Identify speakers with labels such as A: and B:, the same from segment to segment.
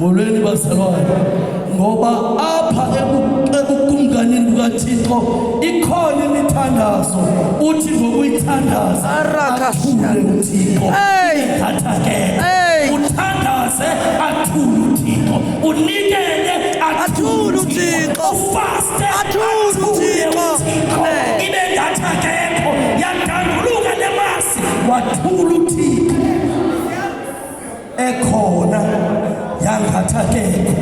A: molweni bazalwane ngoba apha ekukumkanini kukaThixo ikhona imithandazo uthi ngokuyithandaza athule uThixo athatheke uthandaze athule uThixo unikele athule uThixo ufaste athule uThixo ibe ngathakekho yandanduluka nemasi wathula uThixo ekhona yangathakekho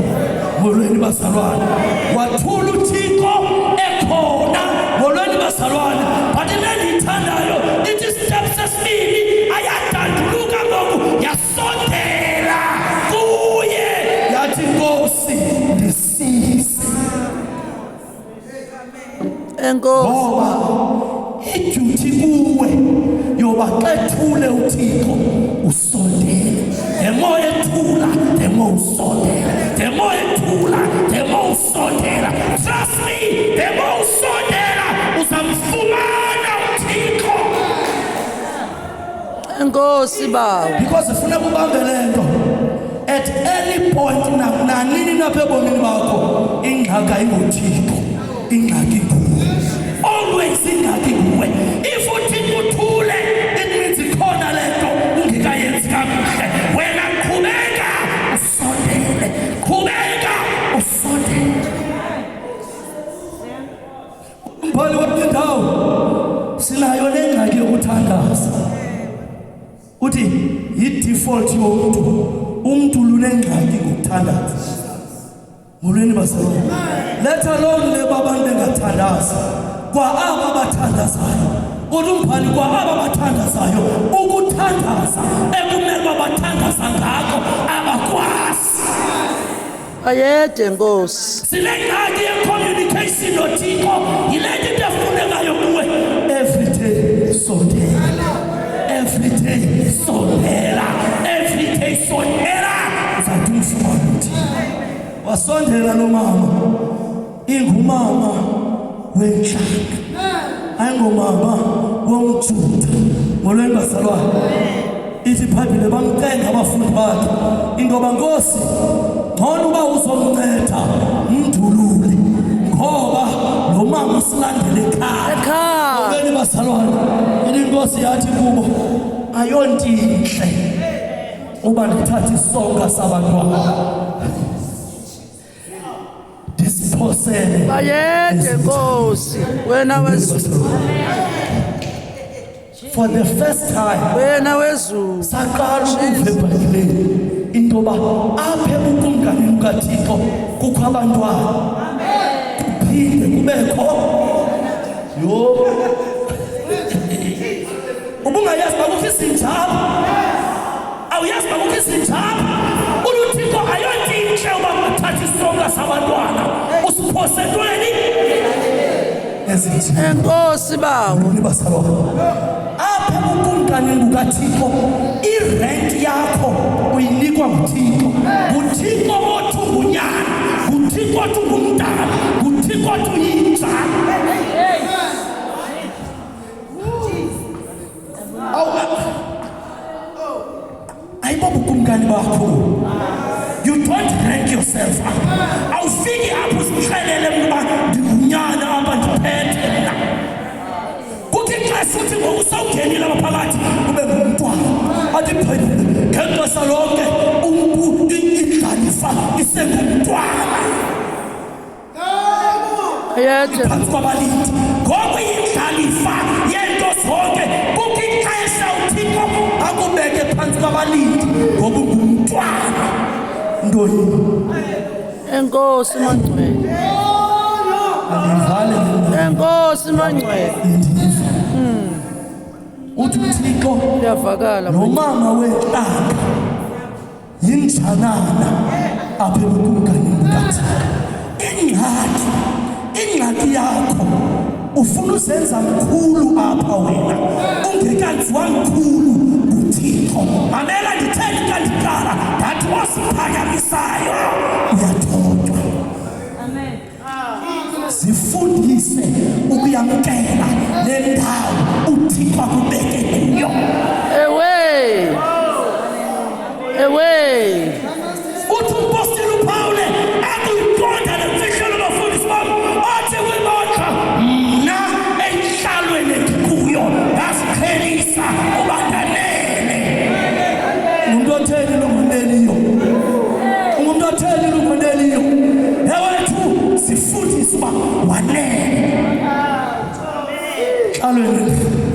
A: molweni bazalwane wathula uThixo ekhona molweni bazalwane but lendithandayo ithi steps sesibili ayadanduluka ngoku yasondela kuye yathi Nkosi ndisise
B: Enkosi
A: iduty kuwe yoba xethule uThixo usondele demo ethula demo usondela demo ethula demo usondela trust me demo usondela uzamfumana uThixo
B: Enkosi baba
A: because ufuna kubambele nto at any point nanini napha ebomini bakho ingxaki ayingoThixo ingxaki kuwe always ingxaki kuwe if uThixo uthule it means ikhona lento ungekayenzi kakuhle wena qhubeka usondele umbhali wendawo sinayo lengxaki yokuthandaza uthi yi-default umuntu lunengxaki ngokuthandaza molweni bazalwane let alone lebo abantu bengathandaza kwa aba bathandazayo umbhali kwa aba bathandazayo ukuthandaza ekumele babathandaza ngako abakwazi
B: ayede Nkosi
A: sinengxaki ye-communication noThixo yile nto efunekayo kuwe everyday sondela uzathi umfumana uThixo wasondela nomama ingumama wenhlanga ayingomama womJuda molweni bazalwane ithi iBhayibhile bamcenga abafundi bakhe ingoba Nkosi ngcono uba uzomnceda mndululi ngoba lo mama usilandele ekhaya molweni bazalwane iNkosi yathi kubo ayontinhle uba ndithatha isonka sabantwana disposele
B: ayede Nkosi wena wezulu
A: for the first time
B: wena wezulu
A: saqala ukuva eBhayibhileni intoba apha ebukumkanini bukaThixo kukho abantwana kuphinde kubekho ubungayazi bakukho izinjalo awuyazi bakukho izinjalo uThixo ayontinhle uba uthatha isonka sabantwana usiphose entweni ezinjalo
B: Enkosi bawo
A: bazalwane apha ebukumkanini bukaThixo irank yakho uyinikwa nguThixo nguThixo othi ungunyana nguThixo othi ungumdala nguThixo othi uyinja ayibobukumkani bakho you don't rank yourself up awufiki apho usixelele ukuba ndingunyana apha ndiphethe mna kuthi xa futhi ngokusawungenile abaphakathi ube ngumntwana athi iBhayibhile ngexesha lonke indlalifa isengumntwana
B: ayede
A: phansi kwabalindi ngoku indlalifa yento zonke kukho ixesha uThixo akubeke phansi kwabalindi ngoba ungumntwana ntoni
B: Enkosi Mangcwele
A: andivale
B: Enkosi Mangcwele
A: uthi uThixo
B: uyavakala
A: nomama wenhlanga yinjanana apha ebukumkanini bukaThixo ingxaki yakho ufuna uzenza mkhulu apha wena ungekaziwa mkhulu nguThixo mamela nditheni xa ndiqala ndathi osiphakamisayo uyathotywa amen zifundise ukuyamkela le ndawo uThixo akubeke kuyo
B: ewe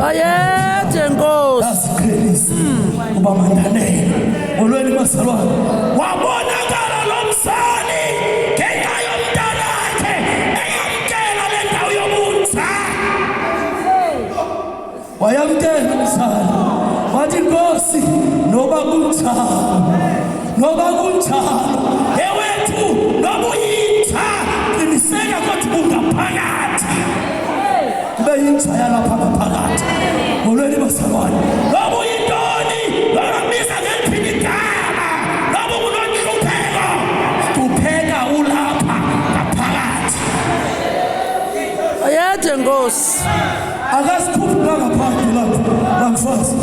B: Bayethe Nkosi.
A: Asiqhelisa uba mandanele. Molweni bazalwane. Wabonakala lo msali ngenxa yomntana wakhe eyamkela le ndawo yobutsha. Wayamkela umsali. Wathi Nkosi noba kunjalo ewethu noba uyintsha qiniseka ukuthi ungaphakathi. Kube yintsha yalapha ngaphakathi. Molweni bazalwane. Noba uyintoni nokubiza ngeliphi igama noba unonhlupheko hlupheka ulapha ngaphakathi.
B: Bayethe Nkosi.
A: Akasiphupha ngaphandle lapha mfazi.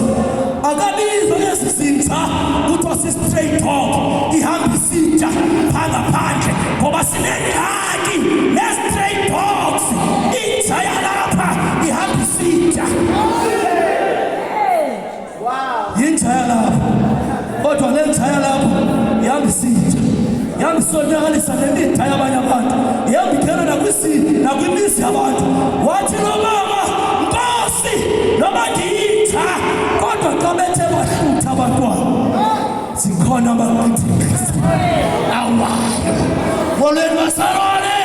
A: Akabizwa lesizintsa kuthiwa si-straight talk ihamba isitsha phangaphandle ngoba sinengxaki ne-straight talks. Intsha yalapha ihamba isitsha. Yintsha yalapha kodwa le ntsha yalapha ihamba isitsha. Ihamba isonakalisa nemitha yabanye abantu. Ihamba ikhela nakwimizi yabantu. Wathi lo mama Nkosi noma ngiyintsha kodwa xa bethe bahlutha abantwana zikhona abaqithi awayo. Molweni bazalwane.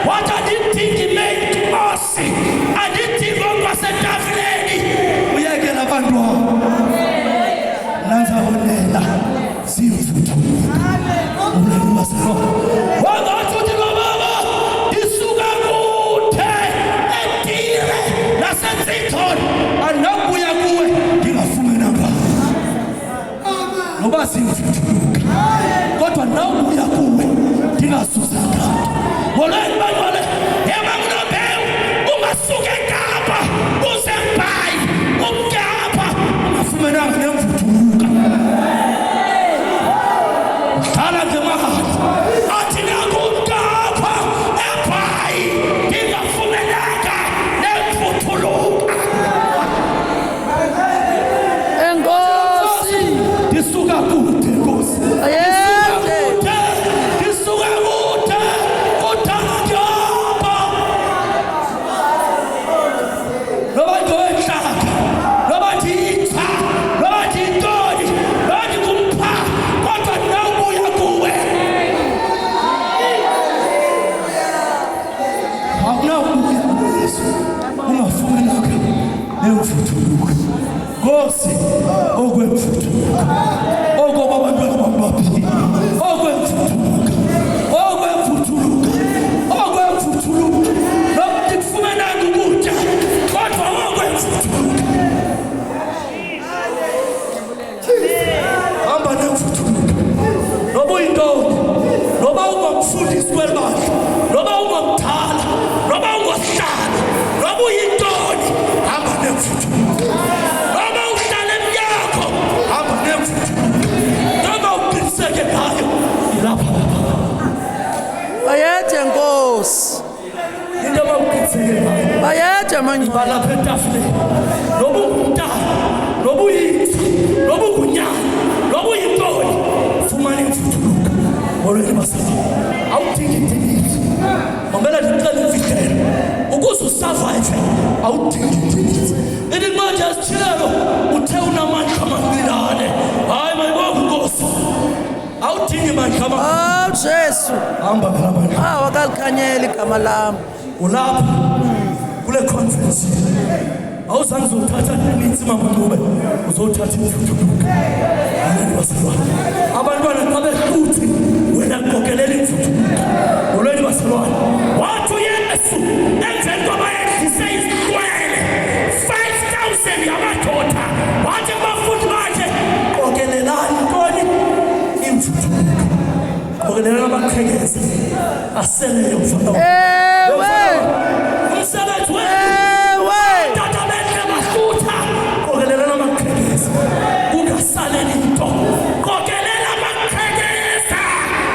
A: Wathi andidingi Nkosi andidingi okwasetafuleni uyekela abantwana nanzabolela siyovuthuka. Molweni bazalwane. Wangathi uthi lo mama ndisuka kude eTire naseTriton andinakubuya kuwe ndingafumenanga noba siyovuthuka kodwa ndinawubuya kuwe ndingazuzanga. Molweni bazalwane. Yeba kunombewu ungasuka eKapa uze eBhayi umke apha ungafumenanga nemvuthuka. Hlala ngemahali athi nakumka apha eBhayi ndingafumenanga nemvuthuluka.
B: Enkosi.
A: Ndisuka kude Nkosi.
B: Bayethe.
A: Ndisuka kude kuthangatyapa. Noba ndowentlaka noba ndiyintsha noba ndiyintoni noba ndikumpha kodwa ndinawubuya kuwe. Awunawubuya kuwe Yesu ungafumenanga nemvuthuluka. Nkosi okwemvuthuluka okoba abantwana bambabili okwemvuthuluka noba ndikufumenanga ukutya kodwa okwemvuthuluka. Hamba nemvuthuluka noba uyintoni noba ungomfundisi welibandla noba ungomdala noba ungosihlalo noba uyintoni hamba nemvuthuluka. Noba uhlala emnyakho hamba nemvuthuluka. Noba uqiniseke ngayo ilapha.
B: Bayethe Nkosi.
A: Into abawuqiniseke ngayo
B: Bayethe manje.
A: balapha etafuleni. Noba ungumntana noba uyintsha noba ungunyana noba uyintoni fumana imvuthuluka. Molweni bazalwane. Awudingi idiliti. Mamela ndicela imfihlelo ukuze usurvive awudingi idiliti. Ithi manje asitshilelo uthe unamandla amangqinane. Hayi mayibonge Nkosi. Awudingi mandla
B: Oh Jesu.
A: hamba ngamandla.
B: Wakalikhanyela igama lami.
A: Ulapha kule conference awuzange uzothatha iminsi mamncube uzothatha imvuthuluka. Molweni bazalwane. Abantwana xa behluthi wena qokelela imvuthuluka. Molweni bazalwane. Wathi uYesu emveni koba yehlise isihlwele 5,000 yamadoda wathi kubafundi bakhe qokelelani ntoni imvuthuluka. Qokelelani amaqhekeza aseleyo mfana.
B: Ewe.
A: Umsebenzi wenu
B: Ewe.
A: tata benhle bahlutha qokelelani amaqhekeza kungasaleli nto. Qokelela amaqhekeza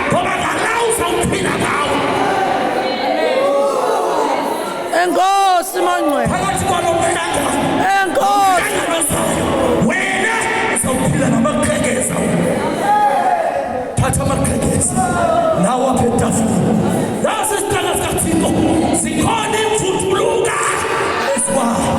A: ngoba ngalawo uzawuphila ngawo.
B: Enkosi mangcwele.
A: Phakathi kwalo mhlangano
B: Enkosi.
A: wena uzawuphila namaqhekeza. Thatha amaqhekeza nawo apha etafuleni. Nasi isitanga sikaThixo zikhona imvuthuluka esiwayo.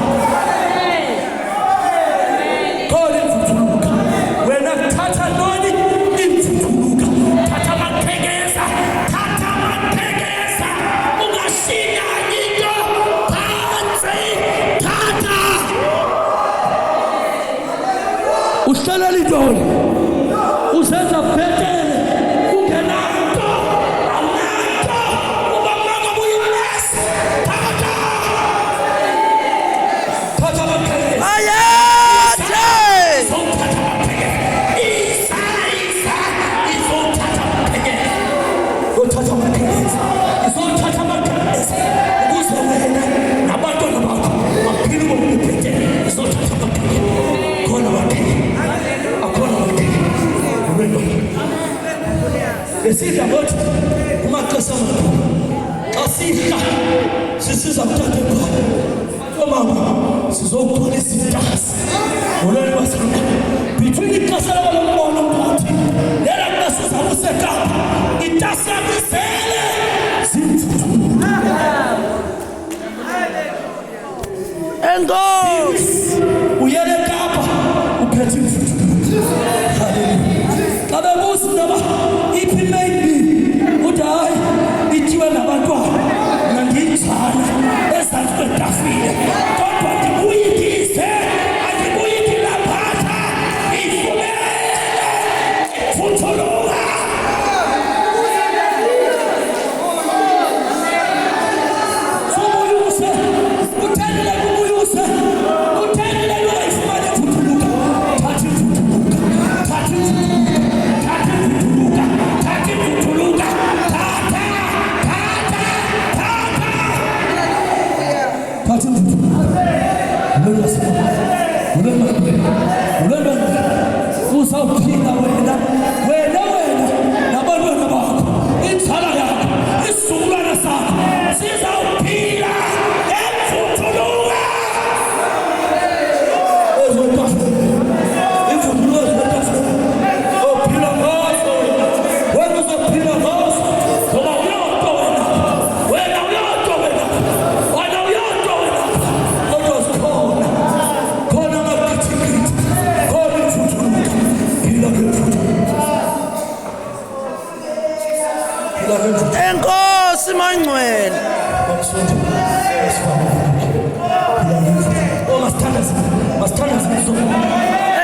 A: Esidla ngothi umaxesha amakhulu xa sidla sisiza kuthatha ibhala omama sizokuthola isitasi ngolweni wasana between ixesha labalombono mphakathi lera kuba sizakusekapha itasi yakho isele zimfuthulu
B: Enkosi.
A: uyele Kapa uphethe imfuthulu. Hallelujah. Xa bebuza noba iphi maybe uthi hayi ithiwe nabantwana nandiyijana ezantsi kwetafile kodwa ndibuyikise andibuyithi laphatha ifumele futhuluka. Subuyuse uthendele kubuyuse uthendele loba ifumane futhuluka thathi futhuluka thathi futhuluka thathi futhuluka thatha uzawuphinda wena nabantwana bakho inzala yakho isizukulwana sakho sizawuphila emvuthuluka imvuthuluka ezwetafula ophila ngazo wena uzophila ngazo ngoba uyodwa wena uyodwa kodwa zikhona khona amagithigithi khona imvuthuluka phila ngemvuthuluka phila ngemvuthuluka.
B: Enkosi mangcwele.
A: Oh, masithandaze